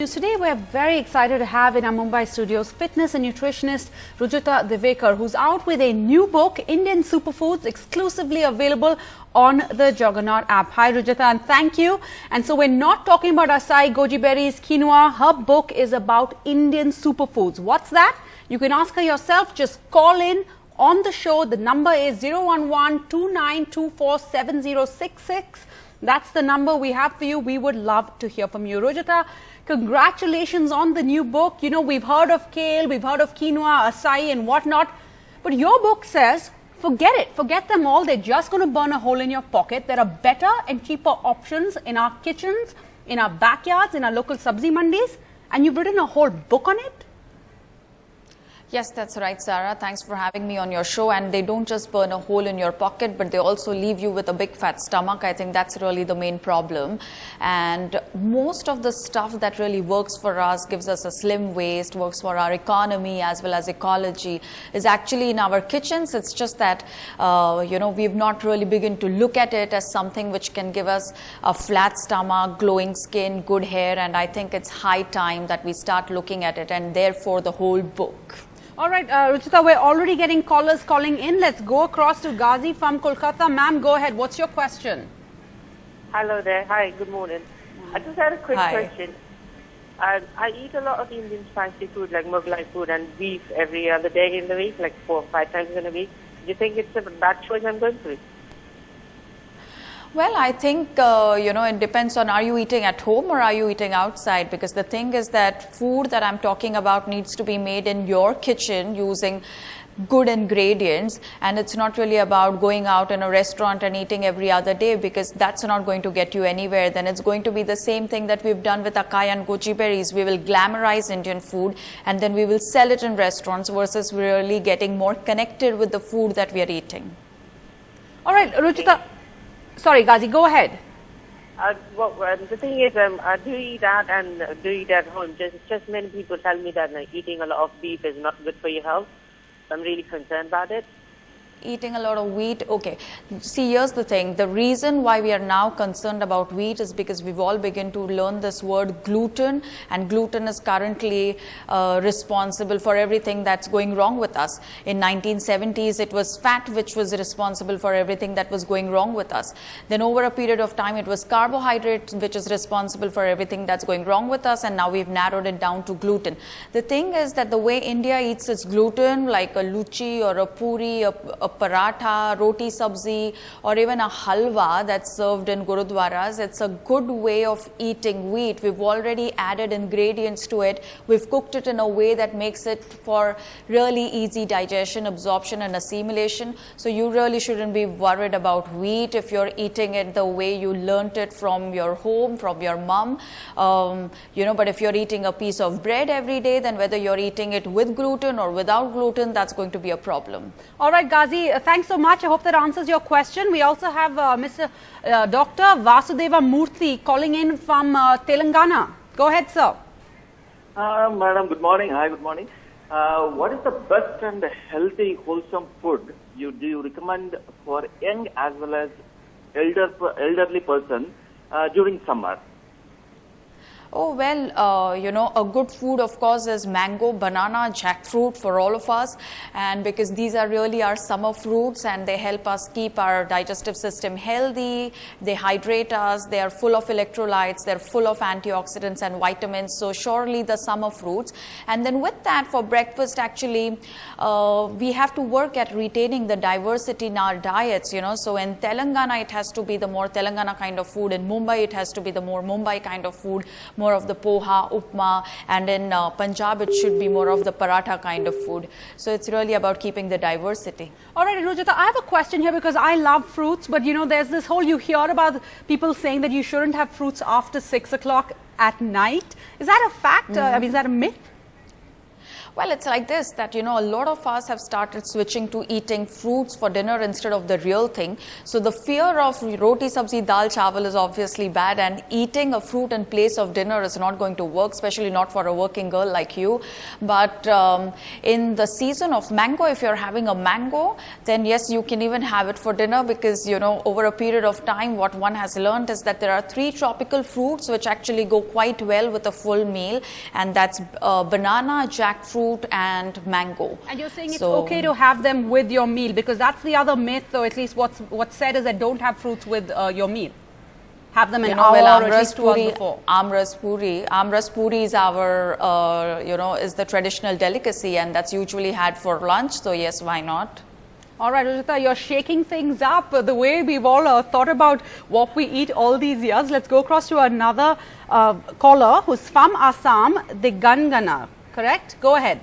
news. Today we're very excited to have in our Mumbai studios fitness and nutritionist Rujuta Diwekar, who's out with a new book, Indian Superfoods, exclusively available on the Juggernaut app. Hi Rujuta, and thank you. And so we're not talking about acai, goji berries, quinoa. Her book is about Indian superfoods. What's that? You can ask her yourself. Just call in on the show. The number is 011-2924-7066. That's the number we have for you. We would love to hear from you. Rujuta, congratulations on the new book. You know, we've heard of kale, we've heard of quinoa, acai and whatnot. But your book says, forget it. Forget them all. They're just going to burn a hole in your pocket. There are better and cheaper options in our kitchens, in our backyards, in our local sabzi mandis. And you've written a whole book on it? Yes, that's right, Sarah. Thanks for having me on your show. And they don't just burn a hole in your pocket, but they also leave you with a big fat stomach. I think that's really the main problem. And most of the stuff that really works for us, gives us a slim waist, works for our economy as well as ecology, is actually in our kitchens. It's just that, we've not really begun to look at it as something which can give us a flat stomach, glowing skin, good hair. And I think it's high time that we start looking at it, and therefore the whole book. All right, Rujuta, we're already getting callers calling in. Let's go across to Ghazi from Kolkata. Ma'am, go ahead. What's your question? Hello there. Hi, good morning. I just had a quick question. I eat a lot of Indian spicy food like Mughlai food and beef every other day in the week, like 4 or 5 times in a week. Do you think it's a bad choice I'm going through? Well, I think, it depends on, are you eating at home or are you eating outside? Because the thing is that food that I'm talking about needs to be made in your kitchen using good ingredients, and it's not really about going out in a restaurant and eating every other day, because that's not going to get you anywhere. Then it's going to be the same thing that we've done with acai and goji berries. We will glamorize Indian food and then we will sell it in restaurants versus really getting more connected with the food that we are eating. All right, Rujuta. Sorry, Ghazi, go ahead. The thing is, I do eat out and do eat at home. Just many people tell me that eating a lot of beef is not good for your health. I'm really concerned about it. Eating a lot of wheat. Okay. See, here's the thing. The reason why we are now concerned about wheat is because we've all begun to learn this word gluten, and gluten is currently responsible for everything that's going wrong with us. In 1970s, it was fat which was responsible for everything that was going wrong with us. Then over a period of time, it was carbohydrates which is responsible for everything that's going wrong with us, and now we've narrowed it down to gluten. The thing is that the way India eats its gluten, like a luchi or a puri, a paratha, roti sabzi, or even a halwa that's served in gurudwaras, it's a good way of eating wheat. We've already added ingredients to it. We've cooked it in a way that makes it for really easy digestion, absorption and assimilation. So you really shouldn't be worried about wheat if you're eating it the way you learnt it from your home, from your mom. But if you're eating a piece of bread every day, then whether you're eating it with gluten or without gluten, that's going to be a problem. All right, Ghazi. Thanks so much. I hope that answers your question. We also have Dr. Vasudeva Murthy calling in from Telangana. Go ahead, sir. Madam, good morning. Hi, good morning. What is the best and healthy, wholesome food do you recommend for young as well as elderly person during summer? Oh, well, a good food, of course, is mango, banana, jackfruit for all of us. And because these are really our summer fruits and they help us keep our digestive system healthy, they hydrate us, they are full of electrolytes, they're full of antioxidants and vitamins. So surely the summer fruits. And then with that, for breakfast, actually, we have to work at retaining the diversity in our diets, So in Telangana, it has to be the more Telangana kind of food. In Mumbai, it has to be the more Mumbai kind of food. More of the poha, upma, and in Punjab it should be more of the paratha kind of food. So it's really about keeping the diversity. All right, Rujuta, I have a question here because I love fruits, but there's this whole, you hear about people saying that you shouldn't have fruits after 6 o'clock at night. Is that a fact? Is that a myth? Well, it's like this, that, a lot of us have started switching to eating fruits for dinner instead of the real thing. So the fear of roti, sabzi, dal, chawal is obviously bad, and eating a fruit in place of dinner is not going to work, especially not for a working girl like you. But in the season of mango, if you're having a mango, then yes, you can even have it for dinner, because, over a period of time, what one has learned is that there are 3 tropical fruits which actually go quite well with a full meal, and that's banana, jackfruit, and mango. And you're saying it's okay to have them with your meal, because that's the other myth, or at least what's said is that don't have fruits with your meal. Have them an hour or at least 2 hours before. Amras puri is our, is the traditional delicacy, and that's usually had for lunch. So yes, why not? All right, Rujuta, you're shaking things up the way we've all thought about what we eat all these years. Let's go across to another caller who's from Assam, the Gangana. Correct? Go ahead.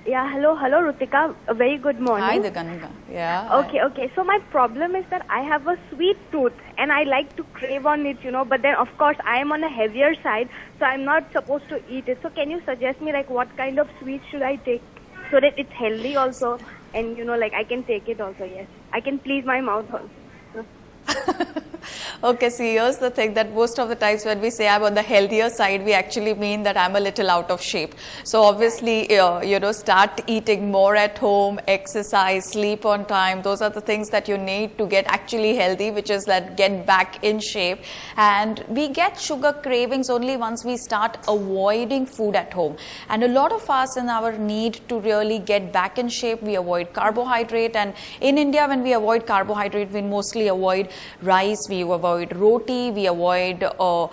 Yeah, hello, Rutika. A very good morning. Hi, the Ganga. Yeah. Okay. So my problem is that I have a sweet tooth and I like to crave on it, but then of course I am on a heavier side, so I'm not supposed to eat it. So can you suggest me like what kind of sweet should I take so that it's healthy also, and I can take it also? Yes, I can please my mouth also. Okay, see, here's the thing, that most of the times when we say I'm on the healthier side, we actually mean that I'm a little out of shape. So obviously, start eating more at home, exercise, sleep on time. Those are the things that you need to get actually healthy, which is that get back in shape. And we get sugar cravings only once we start avoiding food at home. And a lot of us, in our need to really get back in shape, we avoid carbohydrate. And in India, when we avoid carbohydrate, we mostly avoid rice, we avoid roti, we avoid our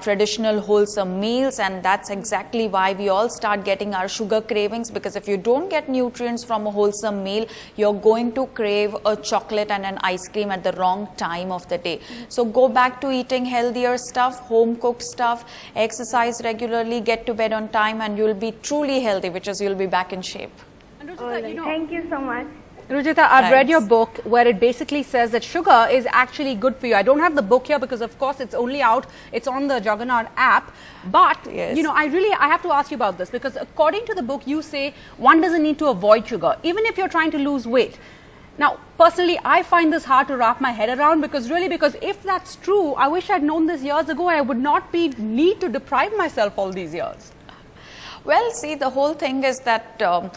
traditional wholesome meals, and that's exactly why we all start getting our sugar cravings, because if you don't get nutrients from a wholesome meal, you're going to crave a chocolate and an ice cream at the wrong time of the day. So go back to eating healthier stuff, home cooked stuff, exercise regularly, get to bed on time, and you'll be truly healthy, which is you'll be back in shape. Thank you so much. Rujita, I've read your book where it basically says that sugar is actually good for you. I don't have the book here because, of course, it's only out. It's on the Juggernaut app. But, yes, I have to ask you about this, because according to the book, you say one doesn't need to avoid sugar, even if you're trying to lose weight. Now, personally, I find this hard to wrap my head around, because if that's true, I wish I'd known this years ago. I would not need to deprive myself all these years. Well, see, the whole thing is that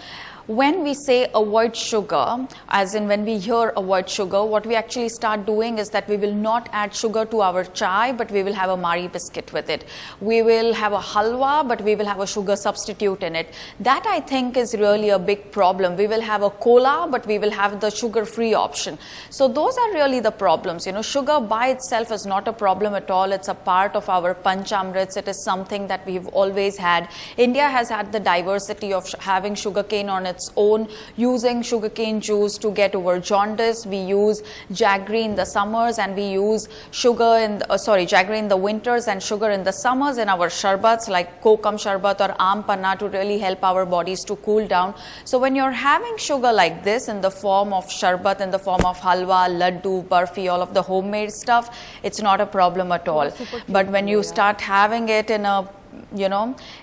when we say avoid sugar, as in when we hear avoid sugar, what we actually start doing is that we will not add sugar to our chai, but we will have a Mari biscuit with it. We will have a halwa, but we will have a sugar substitute in it. That, I think, is really a big problem. We will have a cola, but we will have the sugar-free option. So those are really the problems. Sugar by itself is not a problem at all. It's a part of our panchamrits. It is something that we've always had. India has had the diversity of having sugarcane on its own, using sugarcane juice to get over jaundice. We use jaggery in the summers, and we use jaggery in the winters and sugar in the summers in our sharbats like kokam sharbat or aam panna to really help our bodies to cool down. So when you're having sugar like this in the form of sharbat, in the form of halwa, laddu, barfi, all of the homemade stuff, it's not a problem at all. But when you start having it in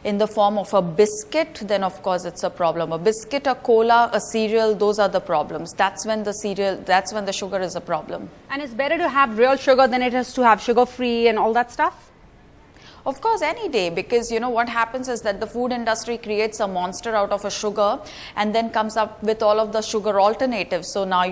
in the form of a biscuit, then of course it's a problem. A biscuit, a cola, a cereal, those are the problems. That's when the sugar is a problem. And it's better to have real sugar than it is to have sugar-free and all that stuff? Of course, any day, because what happens is that the food industry creates a monster out of a sugar and then comes up with all of the sugar alternatives. So now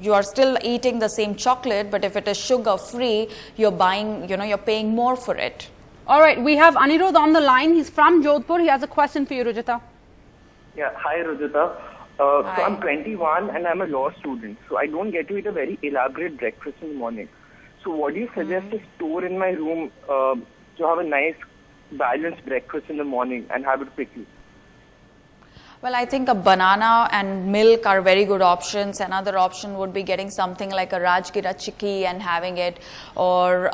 you are still eating the same chocolate, but if it is sugar-free, you're buying, you're paying more for it. All right, we have Anirudh on the line. He's from Jodhpur. He has a question for you, Rujita. Yeah, hi Rujita. So I'm 21 and I'm a law student. So I don't get to eat a very elaborate breakfast in the morning. So what do you suggest to store in my room to have a nice balanced breakfast in the morning and have it quickly? Well, I think a banana and milk are very good options. Another option would be getting something like a Rajgira chikki and having it, or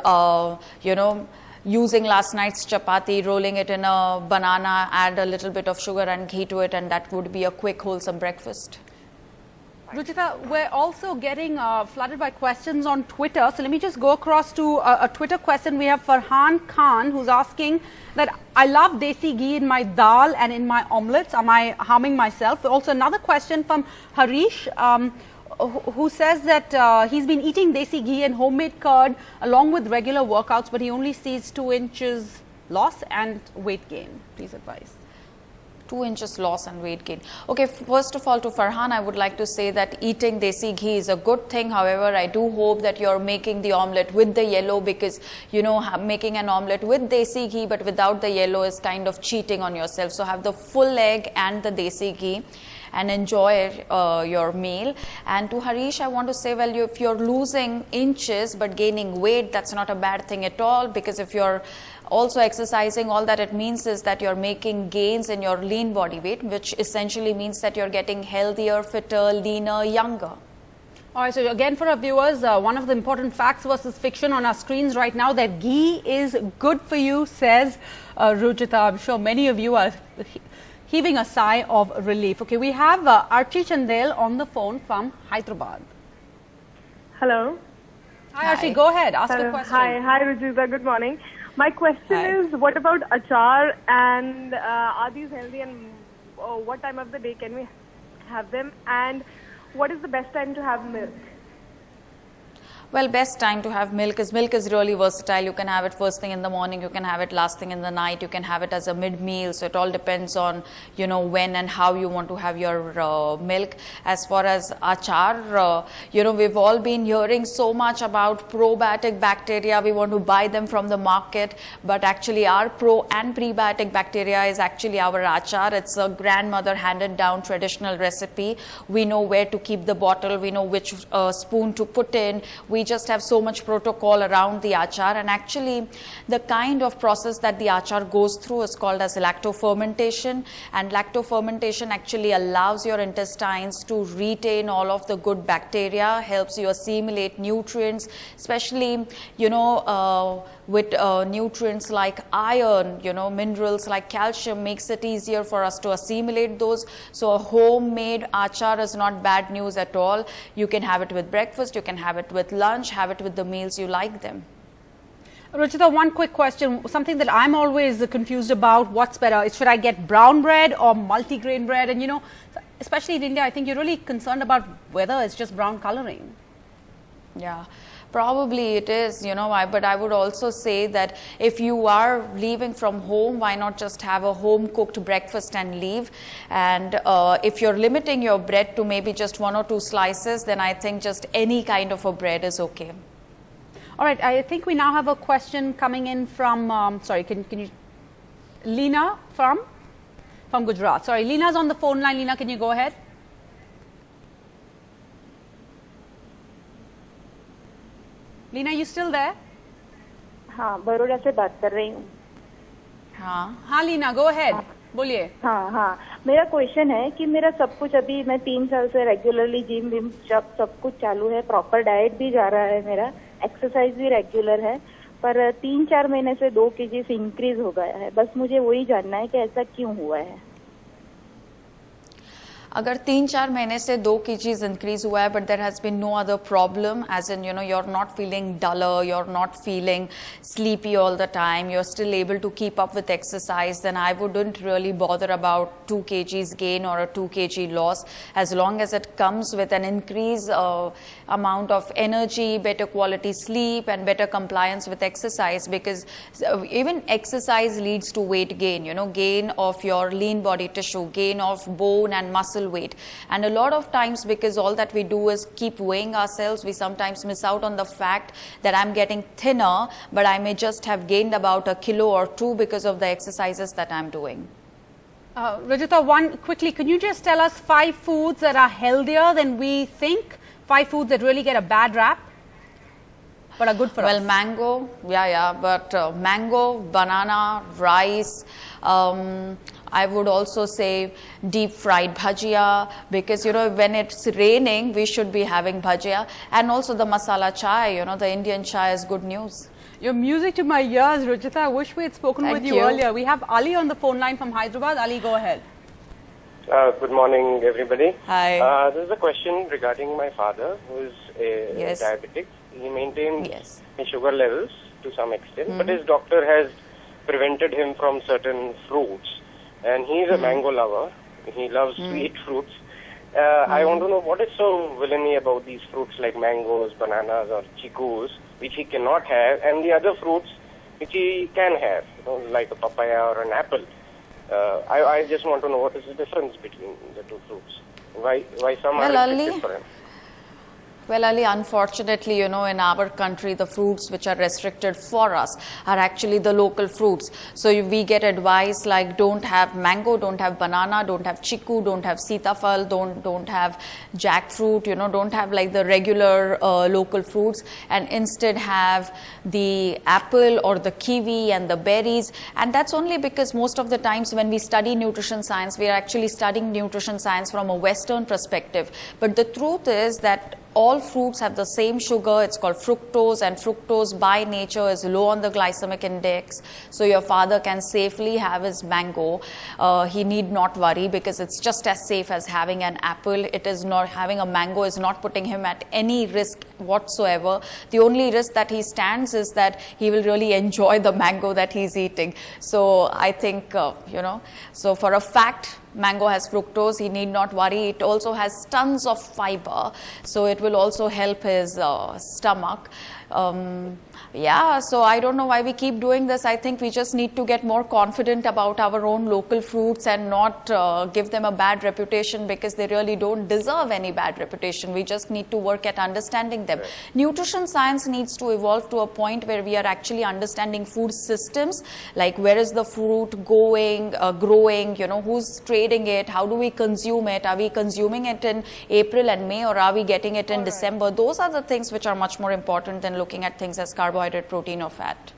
using last night's chapati, rolling it in a banana, add a little bit of sugar and ghee to it, and that would be a quick, wholesome breakfast. Rujuta, we're also getting flooded by questions on Twitter. So let me just go across to a Twitter question. We have Farhan Khan who's asking that I love desi ghee in my dal and in my omelets. Am I harming myself? Also another question from Harish who says that he's been eating desi ghee and homemade curd along with regular workouts, but he only sees 2 inches loss and weight gain. Please advise. 2 inches loss and weight gain. Okay, first of all, to Farhan, I would like to say that eating desi ghee is a good thing. However, I do hope that you're making the omelette with the yellow, because, you know, making an omelette with desi ghee but without the yellow is kind of cheating on yourself. So have the full egg and the desi ghee and enjoy your meal. And to Harish, I want to say, well, if you're losing inches but gaining weight, that's not a bad thing at all, because if you're also exercising, all that it means is that you're making gains in your lean body weight, which essentially means that you're getting healthier, fitter, leaner, younger. All right, so again for our viewers, one of the important facts versus fiction on our screens right now, that ghee is good for you, says Rujuta. I'm sure many of you are heaving a sigh of relief. Okay, we have Archie Chandel on the phone from Hyderabad. Hello. Hi Archie, go ahead, ask Hello. a question. Hi Rujuta, good morning. My question is, what about achar, and are these healthy, and what time of the day can we have them, and what is the best time to have milk? Well, best time to have milk is really versatile. You can have it first thing in the morning, you can have it last thing in the night, you can have it as a mid-meal. So it all depends on, you know, when and how you want to have your milk. As far as achar, you know, we've all been hearing so much about probiotic bacteria. We want to buy them from the market, but actually our pro and prebiotic bacteria is actually our achar. It's a grandmother handed down traditional recipe. We know where to keep the bottle, we know which spoon to put in. We just have so much protocol around the achar, and actually the kind of process that the achar goes through is called as lacto-fermentation, and lacto-fermentation actually allows your intestines to retain all of the good bacteria, helps you assimilate nutrients, especially, you know, with nutrients like iron, you know, minerals like calcium, makes it easier for us to assimilate those. So a homemade achar is not bad news at all. You can have it with breakfast, you can have it with lunch, have it with the meals you like them. Rujuta, one quick question, something that I'm always confused about, what's better? Should I get brown bread or multigrain bread? And you know, especially in India, I think you're really concerned about whether it's just brown coloring. Yeah. Probably it is, you know, but I would also say that if you are leaving from home, why not just have a home cooked breakfast and leave? And if you're limiting your bread to maybe just 1 or 2 slices, then I think just any kind of a bread is okay. All right, I think we now have a question coming in from, sorry, can you, Leena from Gujarat. Sorry, Leena's on the phone line. Leena, can you go ahead? Leena, you still there? हाँ, बड़ौदा से बात कर रही हूँ. हाँ Leena, go ahead. बोलिए. हाँ, मेरा क्वेश्चन है कि मेरा सब कुछ अभी मैं 3 साल से रेगुलरली जिम विम सब कुछ चालू है, प्रॉपर डाइट भी जा रहा है, मेरा एक्सरसाइज भी रेगुलर है, पर 3-4 महीने से 2 kg इंक्रीज हो गया है. बस मुझे वही जानना है कि ऐसा क्यों हुआ है. अगर 3-4 महीने से 2 kgs इंक्रीज हुआ है, but there has been no other problem, as in you know you are not feeling duller, you are not feeling sleepy all the time, you are still able to keep up with exercise, then I wouldn't really bother about 2 kgs gain or a 2 kg loss, as long as it comes with an increase amount of energy, better quality sleep and better compliance with exercise, because even exercise leads to weight gain, you know, gain of your lean body tissue, gain of bone and muscle weight. And a lot of times, because all that we do is keep weighing ourselves, we sometimes miss out on the fact that I'm getting thinner, but I may just have gained about 1 kilo or 2 because of the exercises that I'm doing. Rujuta, one quickly, can you just tell us 5 foods that are healthier than we think? 5 foods that really get a bad rap but are good for us. Well, mango, but mango, banana, rice, I would also say deep fried bhajia, because you know when it's raining we should be having bhajia, and also the masala chai, you know, the Indian chai is good news. You're music to my ears, Rujuta. I wish we had spoken with you earlier. We have Ali on the phone line from Hyderabad. Ali, go ahead. Good morning, everybody. Hi. This is a question regarding my father, who is a diabetic. He maintains his sugar levels to some extent, but his doctor has prevented him from certain fruits. And he is a mango lover. He loves sweet fruits. I want to know what is so villainy about these fruits like mangoes, bananas, or chicus, which he cannot have, and the other fruits which he can have, like a papaya or an apple. I just want to know what is the difference between the two fruits. Why some are restricted for him? Well, Ali, unfortunately, in our country, the fruits which are restricted for us are actually the local fruits. So we get advice like don't have mango, don't have banana, don't have chiku, don't have sitafal, don't have jackfruit, don't have like the regular local fruits, and instead have the apple or the kiwi and the berries. And that's only because most of the times when we study nutrition science, we are actually studying nutrition science from a Western perspective. But the truth is that all fruits have the same sugar. It's called fructose, and fructose by nature is low on the glycemic index. So your father can safely have his mango. He need not worry because it's just as safe as having an apple. It is not, having a mango is not putting him at any risk whatsoever. The only risk that he stands is that he will really enjoy the mango that he's eating. So I think, so for a fact, mango has fructose, he need not worry. It also has tons of fiber, so it will also help his stomach. So I don't know why we keep doing this. I think we just need to get more confident about our own local fruits and not give them a bad reputation, because they really don't deserve any bad reputation. We just need to work at understanding them. Nutrition science needs to evolve to a point where we are actually understanding food systems, like where is the fruit going, growing, who's trading it, how do we consume it, are we consuming it in April and May, or are we getting it in December? Those are the things which are much more important than looking at things as carbohydrate, protein or fat.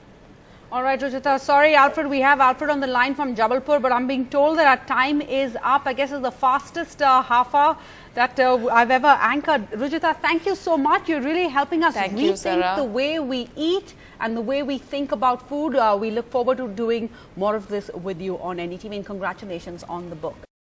All right, Rujita. Sorry, Alfred. We have Alfred on the line from Jabalpur, but I'm being told that our time is up. I guess it's the fastest half hour that I've ever anchored. Rujita, thank you so much. You're really helping us rethink the way we eat and the way we think about food. We look forward to doing more of this with you on NDTV, and congratulations on the book.